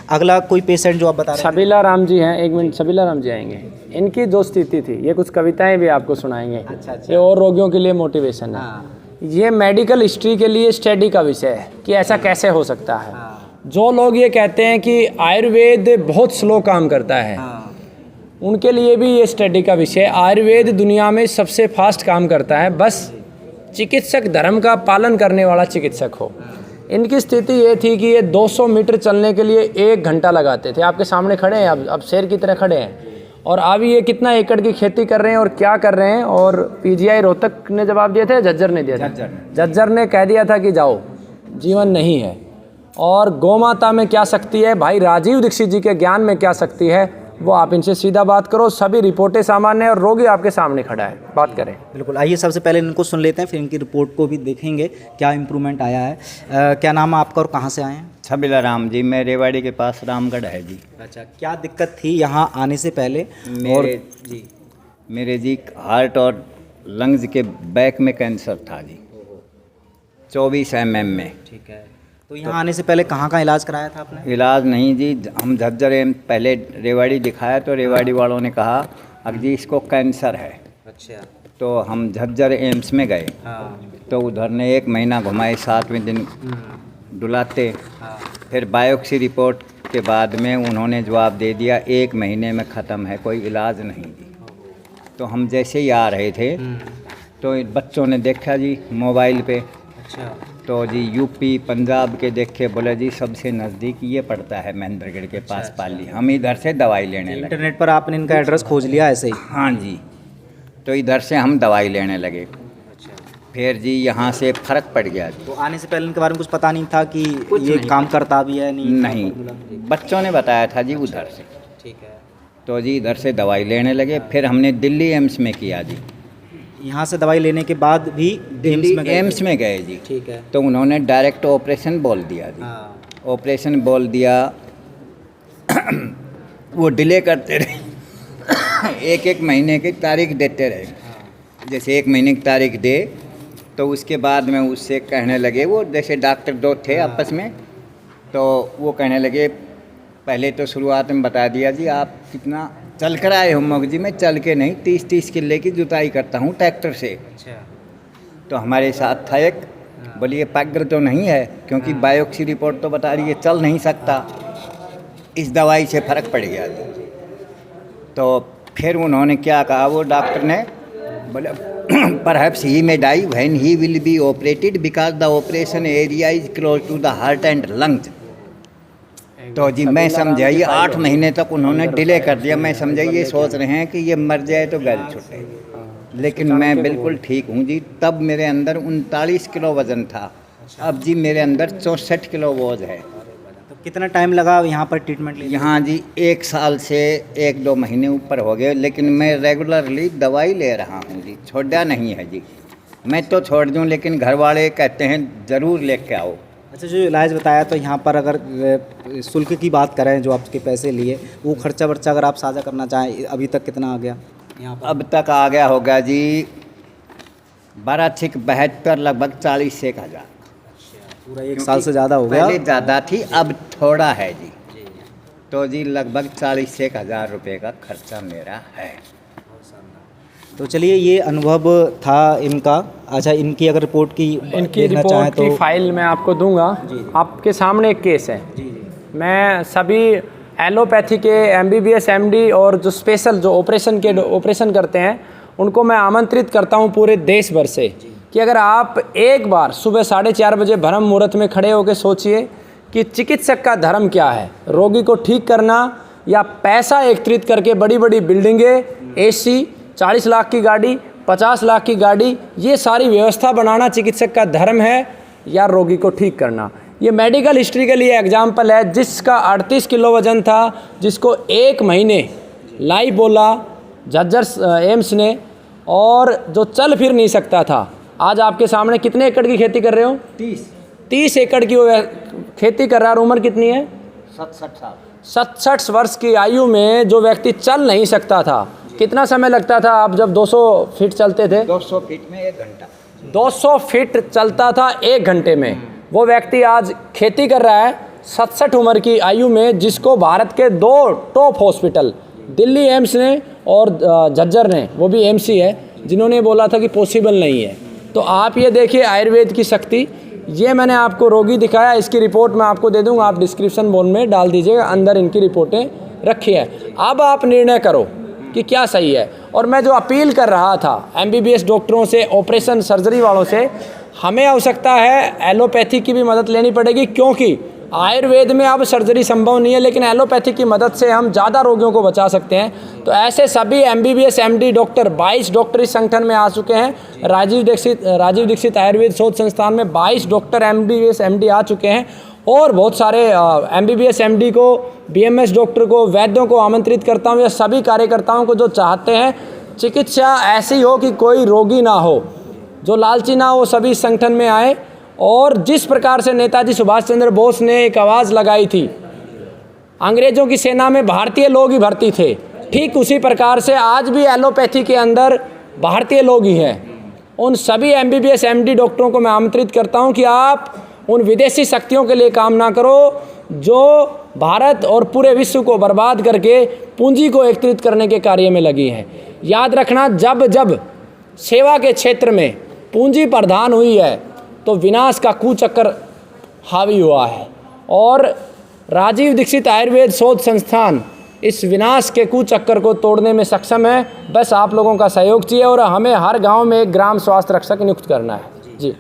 अगला कोई पेशेंट जो आप बता रहे हैं? सबीला राम जी हैं, एक मिनट, सबीला राम जी आएंगे। इनकी जो स्थिति थी, ये कुछ कविताएं भी आपको सुनाएंगे। अच्छा। ये और रोगियों के लिए मोटिवेशन है। ये मेडिकल हिस्ट्री के लिए स्टडी का विषय है कि ऐसा कैसे हो सकता है। जो लोग ये कहते हैं कि आयुर्वेद बहुत स्लो काम करता है, उनके लिए भी ये स्टडी का विषय है। आयुर्वेद दुनिया में सबसे फास्ट काम करता है, बस चिकित्सक धर्म का पालन करने वाला चिकित्सक हो। इनकी स्थिति ये थी कि ये 200 मीटर चलने के लिए 1 घंटा लगाते थे। आपके सामने खड़े हैं, अब शेर की तरह खड़े हैं। और अब ये कितना एकड़ की खेती कर रहे हैं और क्या कर रहे हैं। और पीजीआई रोहतक ने जवाब दिया था, झज्जर ने दिया था, झज्जर ने कह दिया था कि जाओ, जीवन नहीं है। और गौमाता में क्या शक्ति है, भाई राजीव दीक्षित जी के ज्ञान में क्या शक्ति है, वो आप इनसे सीधा बात करो। सभी रिपोर्टें सामान्य है और रोगी आपके सामने खड़ा है, बात करें। बिल्कुल, आइए सबसे पहले इनको सुन लेते हैं, फिर इनकी रिपोर्ट को भी देखेंगे क्या इम्प्रूवमेंट आया है। क्या नाम है आपका और कहाँ से आए हैं? सबीला राम जी, मैं रेवाड़ी के पास रामगढ़ है जी। अच्छा, क्या दिक्कत थी यहाँ आने से पहले? मेरे जी हार्ट और लंग्स के बैक में कैंसर था जी, 24 mm में। ठीक है, तो यहाँ आने से पहले कहाँ का इलाज कराया था आपने? इलाज नहीं जी, हम झज्जर पहले रेवाड़ी दिखाया तो रेवाड़ी वालों ने कहा अब जी इसको कैंसर है। अच्छा। तो हम झज्जर एम्स में गए। तो उधर ने 1 महीना घुमाए, 7वें दिन डुलाते। फिर बायोप्सी रिपोर्ट के बाद में उन्होंने जवाब दे दिया 1 महीने में ख़त्म है, कोई इलाज नहीं जी। तो हम जैसे ही आ रहे थे तो बच्चों ने देखा जी मोबाइल पे। अच्छा। तो जी यूपी पंजाब के देखे, बोले जी सबसे नज़दीक ये पड़ता है महेंद्रगढ़ के पास पाली। हम इधर से दवाई लेने लगे। इंटरनेट पर आपने इनका एड्रेस खोज लिया ऐसे ही? हाँ जी, तो इधर से हम दवाई लेने लगे। अच्छा। फिर जी यहाँ से फ़र्क पड़ गया जी। तो आने से पहले इनके बारे में कुछ पता नहीं था कि ये काम करता भी है? नहीं, बच्चों ने बताया था जी उधर से। ठीक है। तो जी इधर से दवाई लेने लगे। फिर हमने दिल्ली एम्स में किया जी। यहाँ से दवाई लेने के बाद भी दिल्ली एम्स में गए जी। ठीक है। तो उन्होंने डायरेक्ट ऑपरेशन बोल दिया जी। ऑपरेशन बोल दिया। वो डिले करते रहे, 1-1 महीने की तारीख देते रहे। जैसे 1 महीने की तारीख दे तो उसके बाद में उससे कहने लगे, वो जैसे डॉक्टर 2 थे आपस में, तो वो कहने लगे, पहले तो शुरुआत में बता दिया जी आप कितना चल कर आए हो? मगजी में चल के नहीं, 30-30 किले की जुताई करता हूँ ट्रैक्टर से। अच्छा। तो हमारे साथ था एक, बोलिए पागल तो नहीं है, क्योंकि बायोप्सी रिपोर्ट तो बता रही है चल नहीं सकता। इस दवाई से फ़र्क पड़ गया। तो फिर उन्होंने क्या कहा, वो डॉक्टर ने बोले perhaps he may die when he will be operated because the operation area is close to the heart and lungs. तो जी मैं समझा ये 8 महीने तक उन्होंने डिले कर दिया। मैं समझा ये सोच रहे हैं कि ये मर जाए तो गल छुटे, लेकिन मैं बिल्कुल ठीक हूँ जी। तब मेरे अंदर 39 किलो वज़न था, अब जी मेरे अंदर 64 किलो वोज है। तो कितना टाइम लगा यहाँ पर ट्रीटमेंट लेने? यहाँ जी 1 साल से 1-2 महीने ऊपर हो गए, लेकिन मैं रेगुलरली दवाई ले रहा हूँ जी, छोड़ा नहीं है जी। मैं तो छोड़ दूँ, लेकिन घर वाले कहते हैं ज़रूर लेके आओ। अच्छा, जो इलाज बताया, तो यहाँ पर अगर शुल्क की बात करें, जो आपके पैसे लिए, वो खर्चा वर्चा अगर आप साझा करना चाहें, अभी तक कितना आ गया यहाँ पर? अब तक आ गया होगा जी 12-72 लगभग 40 से 1 हज़ार। पूरा 1 साल से ज़्यादा हो गया। पहले ज़्यादा थी, अब थोड़ा है जी। तो जी लगभग 40 से 1 हज़ार रुपये का खर्चा मेरा है। तो चलिए, ये अनुभव था इनका। अच्छा, इनकी अगर रिपोर्ट की इनकी रिपोर्ट की फाइल मैं आपको दूंगा। आपके सामने एक केस है। मैं सभी एलोपैथी के MBBS MD और जो स्पेशल जो ऑपरेशन करते हैं उनको मैं आमंत्रित करता हूं पूरे देश भर से कि अगर आप एक बार सुबह 4:30 बजे ब्रह्म मुहूर्त में खड़े होकर सोचिए कि चिकित्सक का धर्म क्या है, रोगी को ठीक करना या पैसा एकत्रित करके बड़ी बड़ी बिल्डिंगें, AC, 40 लाख की गाड़ी, 50 लाख की गाड़ी, ये सारी व्यवस्था बनाना चिकित्सक का धर्म है या रोगी को ठीक करना। ये मेडिकल हिस्ट्री के लिए एग्जाम्पल है। जिसका 38 किलो वजन था, जिसको 1 महीने लाइव बोला झज्जर एम्स ने, और जो चल फिर नहीं सकता था, आज आपके सामने कितने एकड़ की खेती कर रहे हो? 30 एकड़ की वो खेती कर रहा है। और उम्र कितनी है? 67 साल। 67 वर्ष की आयु में जो व्यक्ति चल नहीं सकता था, कितना समय लगता था? आप जब 200 फीट चलते थे, 200 फीट में 1 घंटा, 200 फीट चलता था 1 घंटे में। वो व्यक्ति आज खेती कर रहा है, 67 उम्र की आयु में, जिसको भारत के 2 टॉप हॉस्पिटल दिल्ली एम्स ने और झज्जर ने, वो भी एम्स ही है, जिन्होंने बोला था कि पॉसिबल नहीं है। तो आप ये देखिए आयुर्वेद की शक्ति। ये मैंने आपको रोगी दिखाया, इसकी रिपोर्ट मैं आपको दे दूँगा, आप डिस्क्रिप्शन बॉक्स में डाल दीजिएगा, अंदर इनकी रिपोर्टें रखी है। अब आप निर्णय करो कि क्या सही है। और मैं जो अपील कर रहा था MBBS डॉक्टरों से, ऑपरेशन सर्जरी वालों से, हमें आवश्यकता है एलोपैथी की भी मदद लेनी पड़ेगी, क्योंकि आयुर्वेद में अब सर्जरी संभव नहीं है, लेकिन एलोपैथी की मदद से हम ज़्यादा रोगियों को बचा सकते हैं। तो ऐसे सभी MBBS MD डॉक्टर, 22 डॉक्टर इस संगठन में आ चुके हैं। राजीव दीक्षित आयुर्वेद शोध संस्थान में 22 डॉक्टर MBBS MD आ चुके हैं, और बहुत सारे MBBS MD को, BMS डॉक्टर को, वैद्यों को आमंत्रित करता हूँ, या सभी कार्यकर्ताओं को जो चाहते हैं चिकित्सा ऐसी हो कि कोई रोगी ना हो, जो लालची ना हो, सभी इस संगठन में आए। और जिस प्रकार से नेताजी सुभाष चंद्र बोस ने एक आवाज़ लगाई थी, अंग्रेज़ों की सेना में भारतीय लोग ही भर्ती थे, ठीक उसी प्रकार से आज भी एलोपैथी के अंदर भारतीय लोग ही हैं। उन सभी MBBS MD डॉक्टरों को मैं आमंत्रित करता हूं कि आप उन विदेशी शक्तियों के लिए काम ना करो, जो भारत और पूरे विश्व को बर्बाद करके पूंजी को एकत्रित करने के कार्य में लगी हैं। याद रखना, जब जब सेवा के क्षेत्र में पूंजी प्रधान हुई है तो विनाश का कुचक्कर हावी हुआ है, और राजीव दीक्षित आयुर्वेद शोध संस्थान इस विनाश के कुचक्कर को तोड़ने में सक्षम है। बस आप लोगों का सहयोग चाहिए, और हमें हर गांव में एक ग्राम स्वास्थ्य रक्षक नियुक्त करना है। जी।